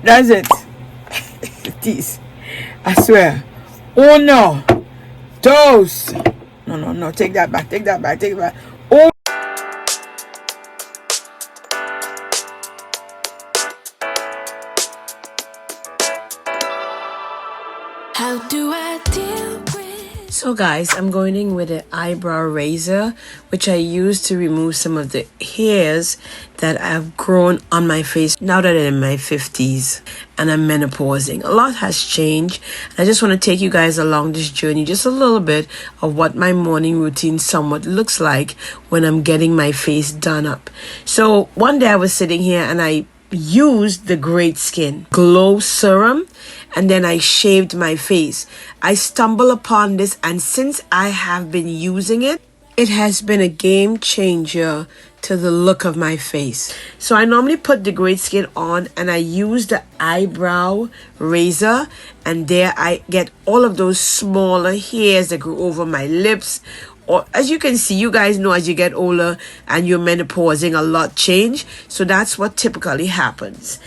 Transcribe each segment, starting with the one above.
That's it. This. I swear. Uno. Dos. No. Take that back. Take that back. Take it back. Oh. How do I deal with? So guys, I'm going in with an eyebrow razor, which I use to remove some of the hairs that have grown on my face now that I'm in my 50s and I'm menopausing. A lot has changed. I just want to take you guys along this journey, just a little bit of what my morning routine somewhat looks like when I'm getting my face done up. So one day I was sitting here and I used the Great Skin Glow Serum, and then I shaved my face. I stumbled upon this, and since I have been using it, it has been a game changer to the look of my face. So I normally put the Great Skin on and I use the eyebrow razor, and there I get all of those smaller hairs that grew over my lips. Or as you can see, you guys know as you get older and you're menopausing, a lot change. So that's what typically happens.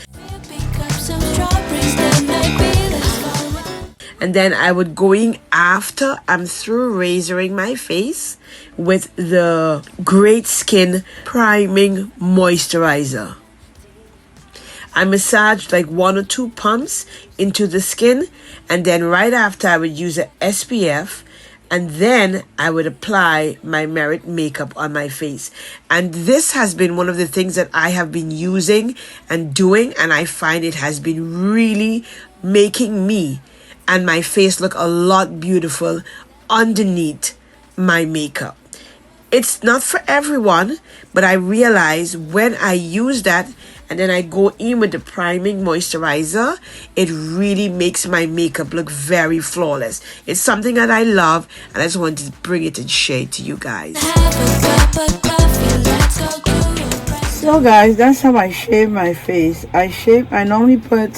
And then I would going after I'm through razoring my face with the Great Skin Priming Moisturizer. I massaged like 1 or 2 pumps into the skin, and then right after I would use an SPF, and then I would apply my Merit makeup on my face. And this has been one of the things that I have been using and doing, and I find it has been really making me and my face look a lot beautiful underneath my makeup. It's not for everyone, but I realize when I use that and then I go in with the priming moisturizer, it really makes my makeup look very flawless. It's something that I love, and I just wanted to bring it and share it to you guys. So guys, that's how I shave my face. I normally put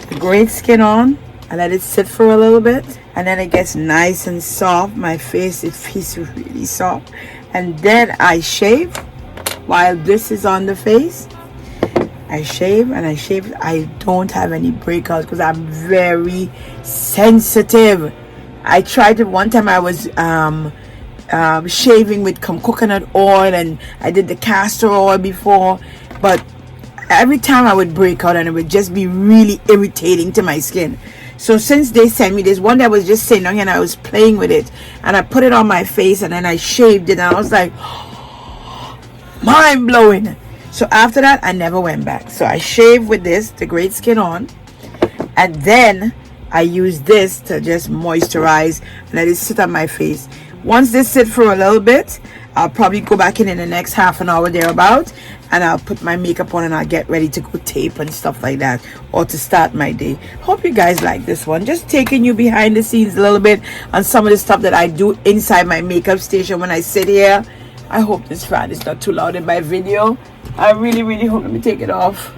the Great Skin on. I let it sit for a little bit, and then it gets nice and soft. My face, it feels really soft. And then I shave while this is on the face. I shave and I shave. I don't have any breakouts because I'm very sensitive. I tried it one time. I was shaving with coconut oil, and I did the castor oil before, but every time I would break out and it would just be really irritating to my skin. So since they sent me this one day, I was just sitting down here and I was playing with it, and I put it on my face and then I shaved it, and I was like, mind blowing. So after that, I never went back. So I shaved with this, the Great Skin on, and then I use this to just moisturize and let it sit on my face. Once this sit for a little bit, I'll probably go back in the next half an hour thereabout, and I'll put my makeup on and I'll get ready to go tape and stuff like that, or to start my day. Hope you guys like this one. Just taking you behind the scenes a little bit on some of the stuff that I do inside my makeup station when I sit here. I hope this fan is not too loud in my video. I really hope. Let me take it off.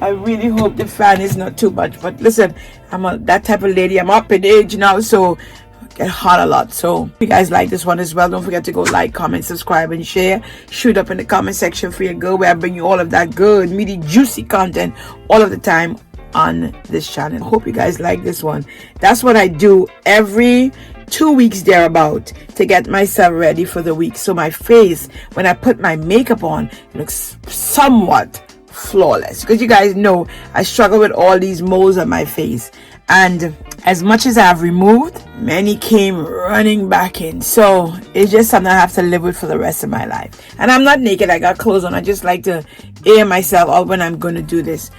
I really hope the fan is not too much. But listen, I'm that type of lady. I'm up in age now, so I get hot a lot. So if you guys like this one as well, don't forget to go like, comment, subscribe, and share. Shoot up in the comment section for your girl, where I bring you all of that good, meaty, juicy content all of the time on this channel. I hope you guys like this one. That's what I do every 2 weeks thereabout to get myself ready for the week. So my face, when I put my makeup on, looks somewhat flawless, because you guys know I struggle with all these moles on my face, and as much as I've removed, many came running back in. So it's just something I have to live with for the rest of my life. And I'm not naked, I got clothes on. I just like to air myself out when I'm going to do this.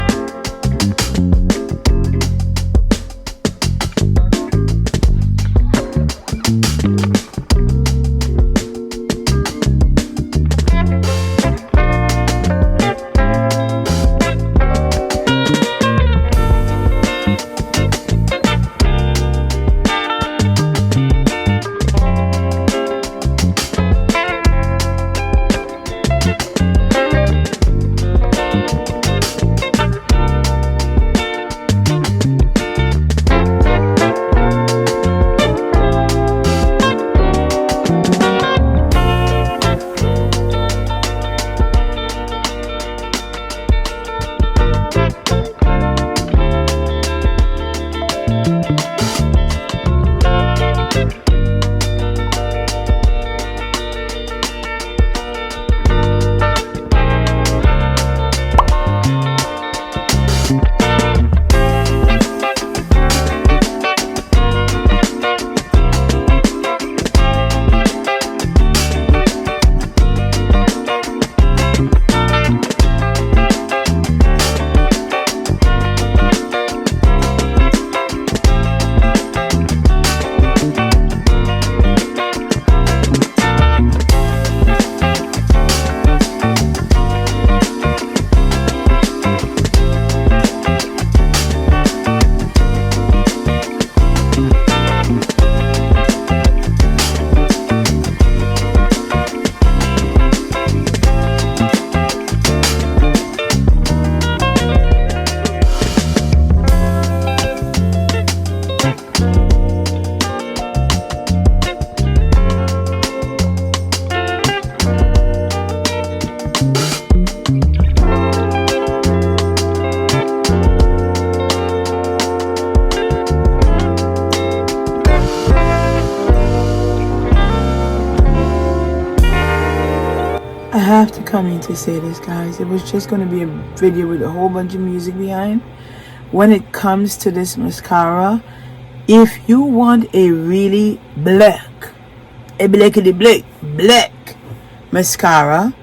coming to say this, guys. It was just going to be a video with a whole bunch of music behind. When it comes to this mascara, if you want a really black mascara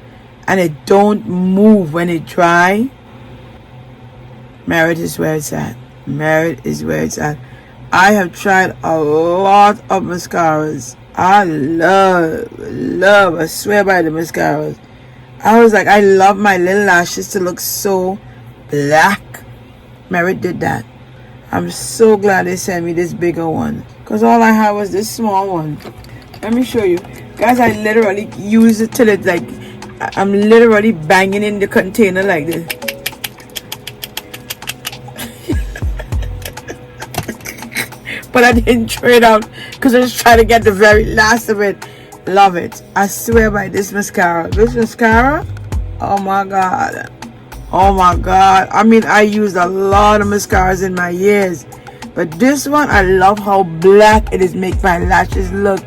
and it don't move when it dry, Merit is where it's at. Merit is where it's at. I have tried a lot of mascaras. I love, I swear by the mascaras. I was like, I love my little lashes to look so black. Merit did that. I'm so glad they sent me this bigger one, because all I had was this small one. Let me show you. Guys, I literally use it till it's like, I'm literally banging in the container like this. But I didn't throw it out because I was trying to get the very last of it. Love it. I swear by this mascara. This mascara, oh my god. Oh my god. I mean, I used a lot of mascaras in my years, but this one, I love how black it is. Make my lashes look.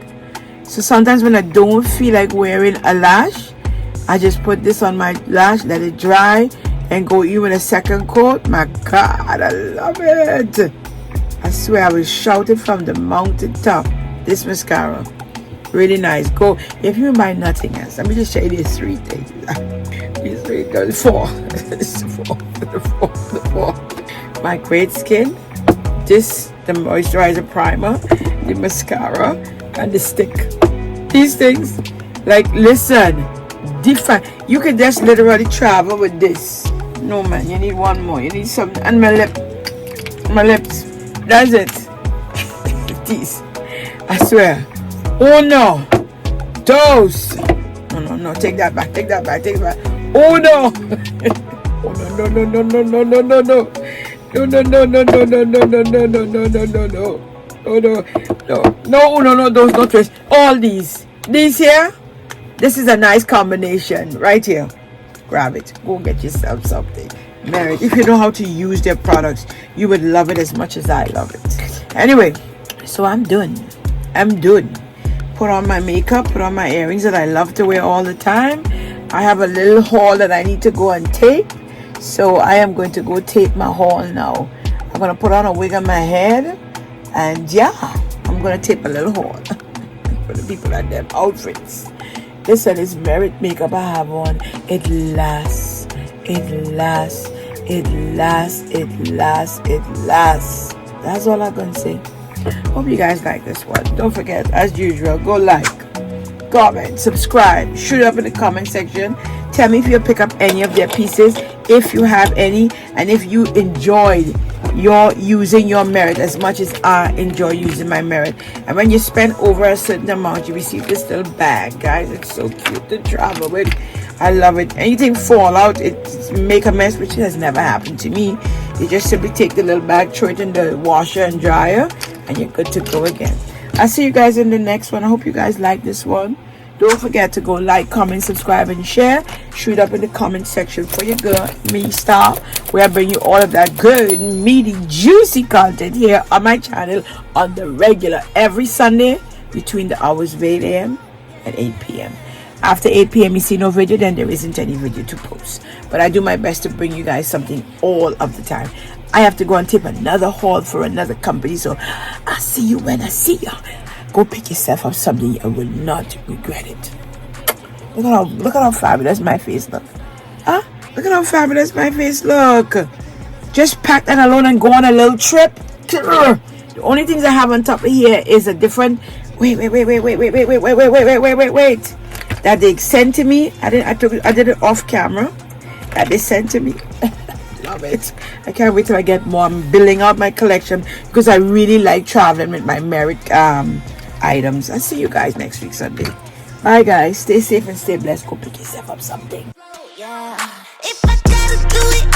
So sometimes when I don't feel like wearing a lash, I just put this on my lash, let it dry, and go even a second coat. My god, I love it. I swear I was shouting from the mountain top. This mascara, really nice. Go if you buy nothing else. Let me just show you these three things. These three things. Four. My great skin. This, the moisturizer primer, the mascara, and the stick. These things, like, listen, different. You can just literally travel with this. No man, you need one more. You need something. And my lips. That's it. These, I swear. Oh no, those. No. Take that back. Oh no. Oh no. Those not trace. All these here. This is a nice combination right here. Grab it. Go get yourself something. Merit, if you know how to use their products, you would love it as much as I love it. Anyway, so I'm done. Put on my makeup, put on my earrings that I love to wear all the time. I have a little haul that I need to go and tape, so I am going to go tape my haul now. I'm going to put on a wig on my head, and yeah, I'm going to tape a little haul for the people at them outfits. This one is Merit makeup I have on. It lasts. That's all I'm gonna say. Hope you guys like this one. Don't forget, as usual, go like, comment, subscribe, shoot up in the comment section. Tell me if you pick up any of their pieces, if you have any, and if you enjoyed using your Merit as much as I enjoy using my Merit. And when you spend over a certain amount, you receive this little bag, guys. It's so cute to travel with. I love it. Anything fall out, it make a mess, which has never happened to me. You just simply take the little bag, throw it in the washer and dryer, and you're good to go again. I'll see you guys in the next one. I hope you guys like this one. Don't forget to go like, comment, subscribe, and share. Shoot up in the comment section for your girl, me Star, where I bring you all of that good, meaty, juicy content here on my channel on the regular every Sunday between the hours of 8 a.m. and 8 p.m. After 8 p.m. you see no video, then there isn't any video to post. But I do my best to bring you guys something all of the time. I have to go and tape another haul for another company, so I'll see you when I see you. Go pick yourself up something. You will not regret it. Look at how fabulous my face look. Huh? Look at how fabulous my face look. Just pack that alone and go on a little trip. The only things I have on top of here is a different. Wait. That they sent to me. I did it off camera. That they sent to me. Love it. I can't wait till I get more. I'm building out my collection because I really like traveling with my Merit items. I'll see you guys next week Sunday. Bye guys. Stay safe and stay blessed. Go pick yourself up something. Yeah. If I gotta do it